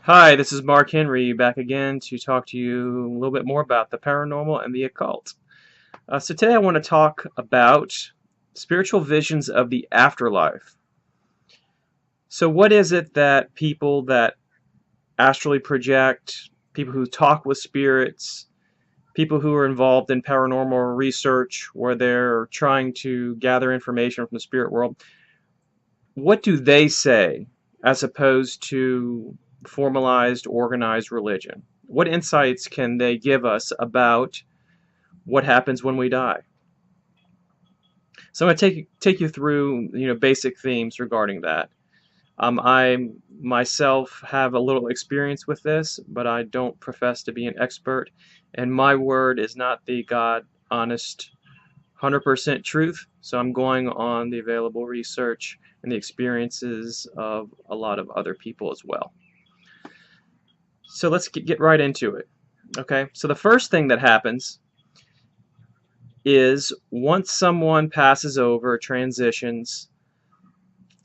Hi, this is Mark Henry back again to talk to you a little bit more about the paranormal and the occult. So today I want to talk about spiritual visions of the afterlife. So what is it that people that astrally project, people who talk with spirits, people who are involved in paranormal research where they're trying to gather information from the spirit world, what do they say as opposed to formalized, organized religion? What insights can they give us about what happens when we die? So I'm going to take you through basic themes regarding that. I myself have a little experience with this, but I don't profess to be an expert, and my word is not the God honest 100% truth. So I'm going on the available research and the experiences of a lot of other people as well. So let's get right into it. Okay, so the first thing that happens is once someone passes over, transitions,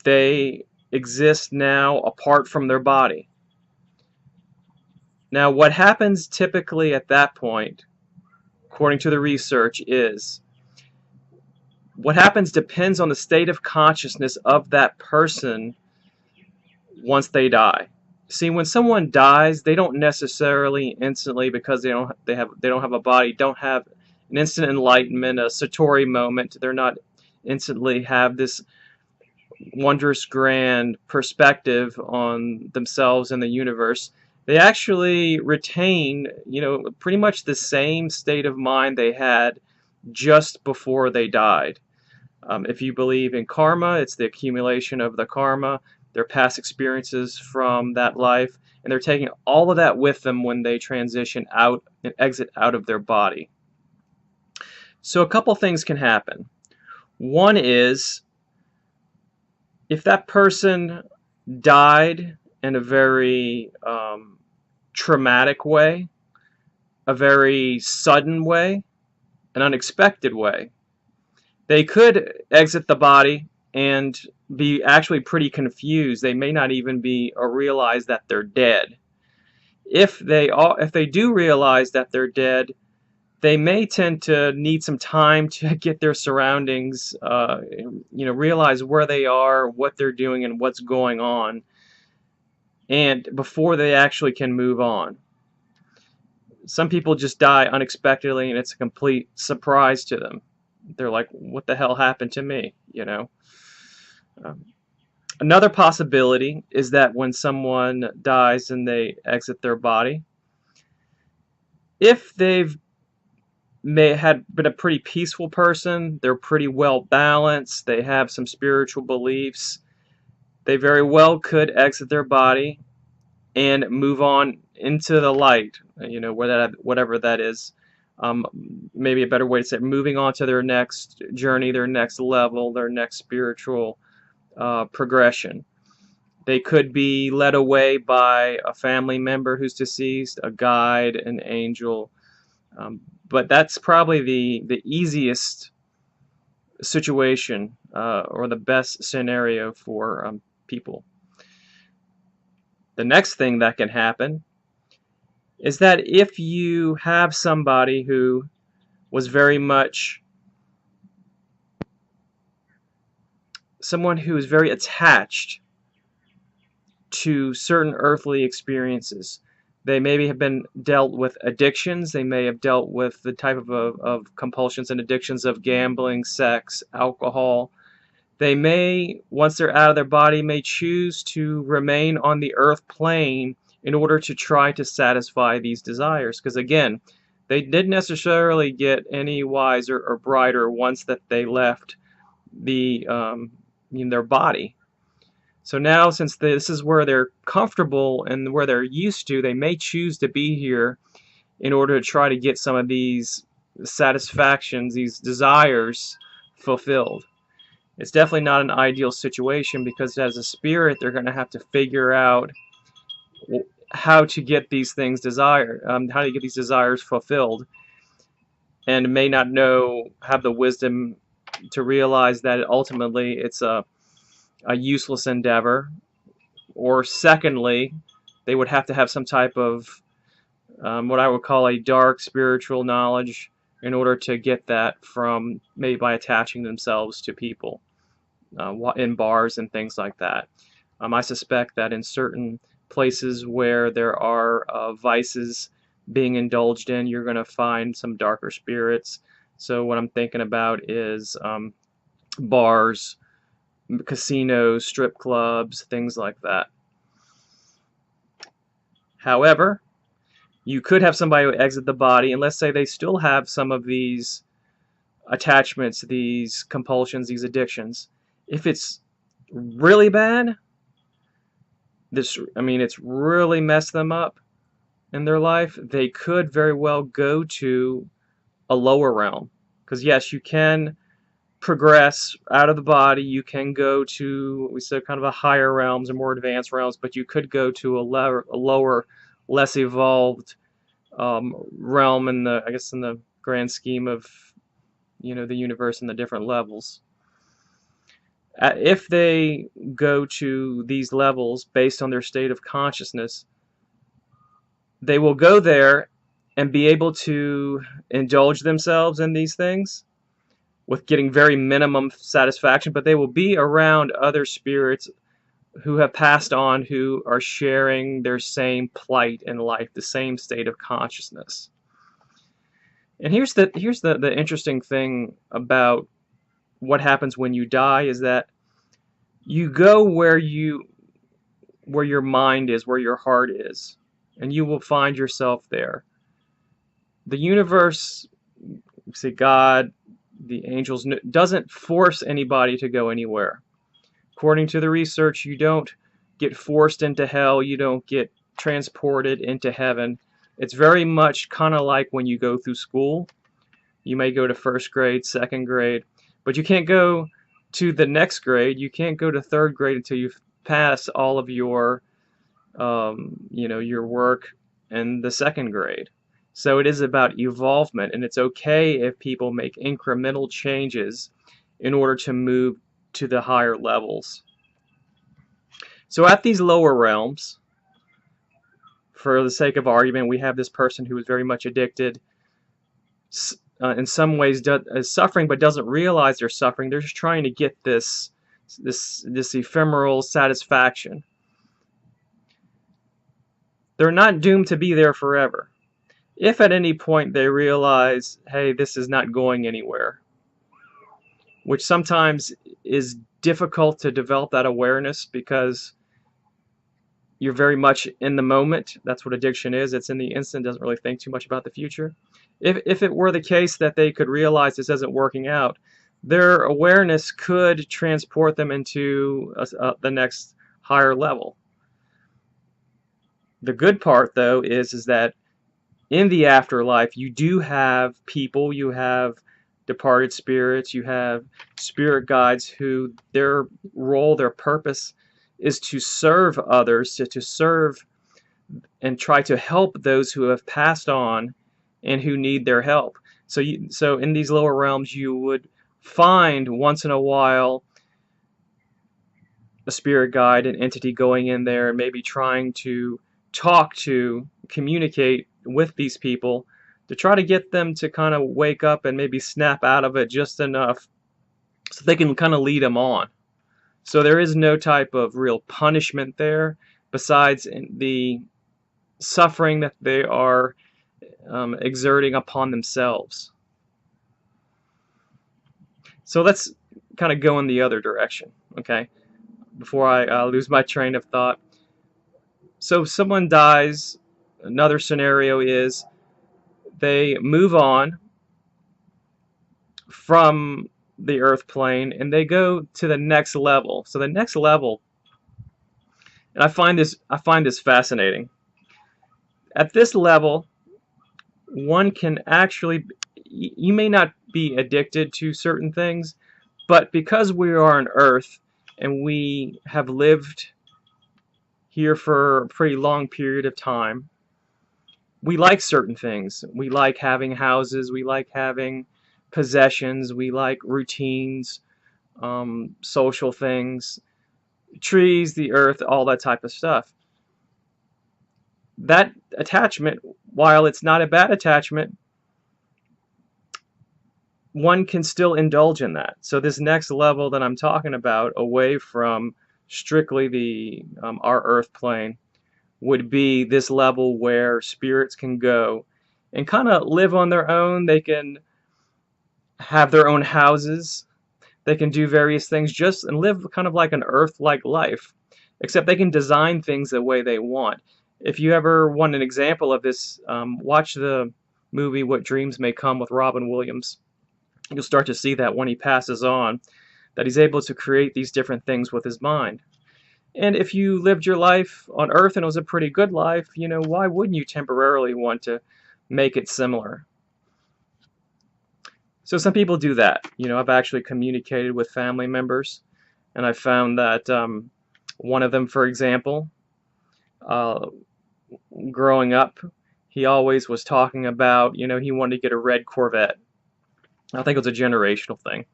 they exist now apart from their body. Now, what happens typically at that point, according to the research, is what happens depends on the state of consciousness of that person once they die. See, when someone dies, they don't necessarily instantly, because they don't have a body, don't have an instant enlightenment, a satori moment. They're not instantly have this wondrous grand perspective on themselves and the universe. They actually retain, pretty much the same state of mind they had just before they died. If you believe in karma, it's the accumulation of the karma, their past experiences from that life, and they're taking all of that with them when they transition out and exit out of their body. So a couple things can happen. One is if that person died in a very traumatic way, a very sudden way, an unexpected way, they could exit the body and be actually pretty confused. They may not even be or realize that they're dead. If they do realize that they're dead, they may tend to need some time to get their surroundings, realize where they are, what they're doing, and what's going on, and before they actually can move on. Some people just die unexpectedly, and it's a complete surprise to them. They're like, "What the hell happened to me?" Um, Another possibility is that when someone dies and they exit their body, if they've may had been a pretty peaceful person, they're pretty well balanced, they have some spiritual beliefs, they very well could exit their body and move on into the light, whatever that is. Maybe a better way to say it, moving on to their next journey, their next level, their next spiritual progression. They could be led away by a family member who's deceased, a guide, an angel. But that's probably the easiest situation, or the best scenario for people. The next thing that can happen is that if you have somebody who was very much someone who is very attached to certain earthly experiences. They maybe have been dealt with addictions. They may have dealt with the type of compulsions and addictions of gambling, sex, alcohol. They may, once they're out of their body, may choose to remain on the earth plane in order to try to satisfy these desires. Because again, they didn't necessarily get any wiser or brighter once that they left their body. So now, since this is where they're comfortable and where they're used to, they may choose to be here in order to try to get some of these satisfactions, these desires fulfilled. It's definitely not an ideal situation, because as a spirit, they're going to have to figure out how to get these things desired, how to get these desires fulfilled, and may not have the wisdom to realize that ultimately it's a useless endeavor. Or secondly, They would have to have some type of what I would call a dark spiritual knowledge in order to get that from maybe by attaching themselves to people in bars and things like that. I suspect that in certain places where there are vices being indulged in, you're going to find some darker spirits. So what I'm thinking about is bars, casinos, strip clubs, things like that. However, you could have somebody who exit the body, and let's say they still have some of these attachments, these compulsions, these addictions. If it's really bad, it's really messed them up in their life, they could very well go to a lower realm. Because yes, you can progress out of the body, you can go to, we said, kind of a higher realms or more advanced realms, but you could go to a lower, less evolved realm in the, I guess, in the grand scheme of, the universe and the different levels. If they go to these levels based on their state of consciousness, they will go there and be able to indulge themselves in these things with getting very minimum satisfaction, but they will be around other spirits who have passed on, who are sharing their same plight in life, the same state of consciousness. And here's the interesting thing about what happens when you die is that you go where your mind is, where your heart is, and you will find yourself there. The universe, say God, the angels, doesn't force anybody to go anywhere. According to the research, you don't get forced into hell, you don't get transported into heaven. It's very much kind of like when you go through school. You may go to first grade, second grade, but you can't go to the next grade. You can't go to third grade until you pass all of your, your work in the second grade. So it is about evolvement, and it's okay if people make incremental changes in order to move to the higher levels. So at these lower realms, for the sake of argument, we have this person who is very much addicted, in some ways is suffering but doesn't realize they're suffering. They're just trying to get this ephemeral satisfaction. They're not doomed to be there forever. If at any point they realize, hey, this is not going anywhere, which sometimes is difficult to develop that awareness because you're very much in the moment. That's what addiction is. It's in the instant, doesn't really think too much about the future. If it were the case that they could realize this isn't working out, their awareness could transport them into the next higher level. The good part, though, is that in the afterlife, you do have people, you have departed spirits, you have spirit guides who their role, their purpose is to serve others, to serve and try to help those who have passed on and who need their help. So in these lower realms, you would find once in a while a spirit guide, an entity going in there and maybe trying to communicate with these people to try to get them to kind of wake up and maybe snap out of it just enough so they can kind of lead them on. So there is no type of real punishment there besides the suffering that they are exerting upon themselves. So let's kind of go in the other direction, okay, before I lose my train of thought. So someone dies. Another scenario is they move on from the earth plane and they go to the next level. So the next level, and I find this fascinating. At this level, one can actually, you may not be addicted to certain things, but because we are on earth and we have lived here for a pretty long period of time, we like certain things. We like having houses, we like having possessions, we like routines, social things, trees, the earth, all that type of stuff. that attachment, while it's not a bad attachment, one can still indulge in that. So this next level that I'm talking about, away from strictly the our earth plane, would be this level where spirits can go and kind of live on their own. They can have their own houses. They can do various things just and live kind of like an earth-like life, except they can design things the way they want. If you ever want an example of this, watch the movie What Dreams May Come with Robin Williams. You'll start to see that when he passes on, that he's able to create these different things with his mind. And if you lived your life on Earth and it was a pretty good life, you know, why wouldn't you temporarily want to make it similar? So some people do that. You know, I've actually communicated with family members, and I found that one of them, for example, uh, growing up, he always was talking about, you know, he wanted to get a red Corvette. I think it was a generational thing.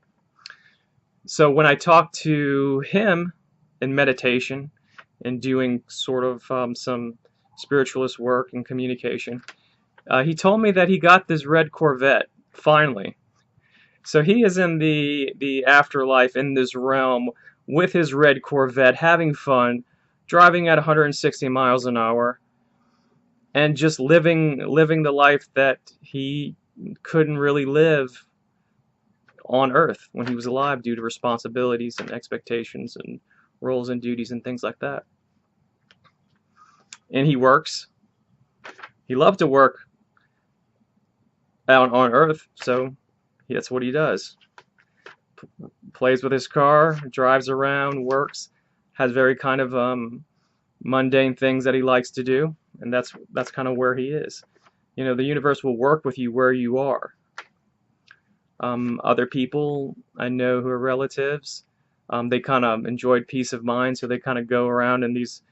So when I talked to him in meditation and doing sort of some spiritualist work and communication, he told me that he got this red Corvette finally. So he is in the afterlife, in this realm, with his red Corvette, having fun, driving at 160 miles an hour, and just living the life that he couldn't really live on Earth when he was alive due to responsibilities and expectations and roles and duties and things like that. And he works. He loved to work out on Earth, so that's what he does. Plays with his car, drives around, works, has very kind of mundane things that he likes to do, and that's kind of where he is. You know, the universe will work with you where you are. Other people I know who are relatives, they kind of enjoyed peace of mind, so they kind of go around in these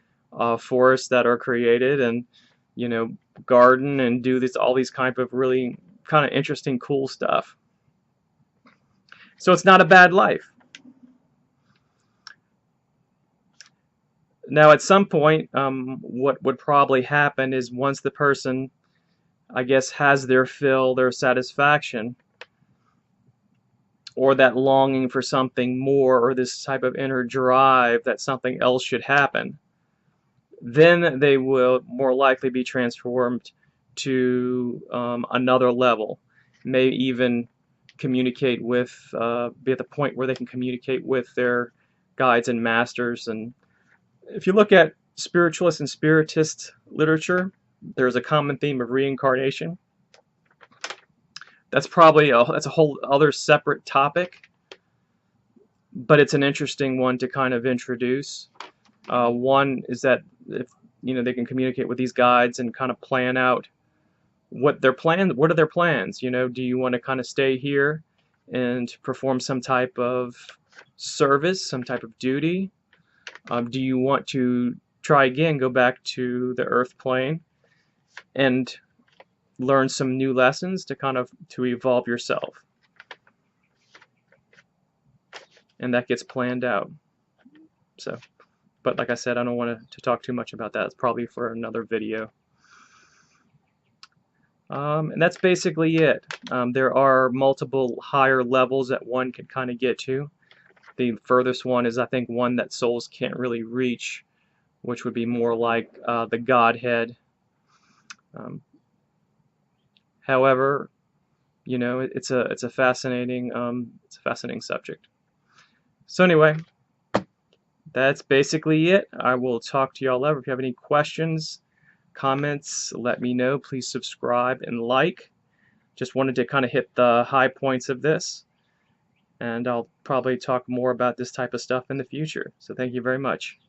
forests that are created, and you know, garden and do all these kind of really kind of interesting, cool stuff. So it's not a bad life. Now, at some point, what would probably happen is once the person, I guess, has their fill, their satisfaction, or that longing for something more, or this type of inner drive that something else should happen, then they will more likely be transformed to another level, may even communicate with, be at the point where they can communicate with their guides and masters. And if you look at spiritualist and spiritist literature, there's a common theme of reincarnation. That's probably that's a whole other separate topic, but it's an interesting one to kind of introduce. One is that if you know, they can communicate with these guides and kind of plan out what are their plans. You know, do you want to kind of stay here and perform some type of service, some type of duty? Do you want to try again, go back to the earth plane and learn some new lessons to kind of to evolve yourself? And that gets planned out. So, but like I said, I don't want to talk too much about that. It's probably for another video. And that's basically it. There are multiple higher levels that one can kind of get to. The furthest one is, I think, one that souls can't really reach, which would be more like the Godhead. However, you know, it's a fascinating subject. So anyway, that's basically it. I will talk to y'all later. If you have any questions, comments, let me know. Please subscribe and like. Just wanted to kind of hit the high points of this, and I'll probably talk more about this type of stuff in the future. So thank you very much.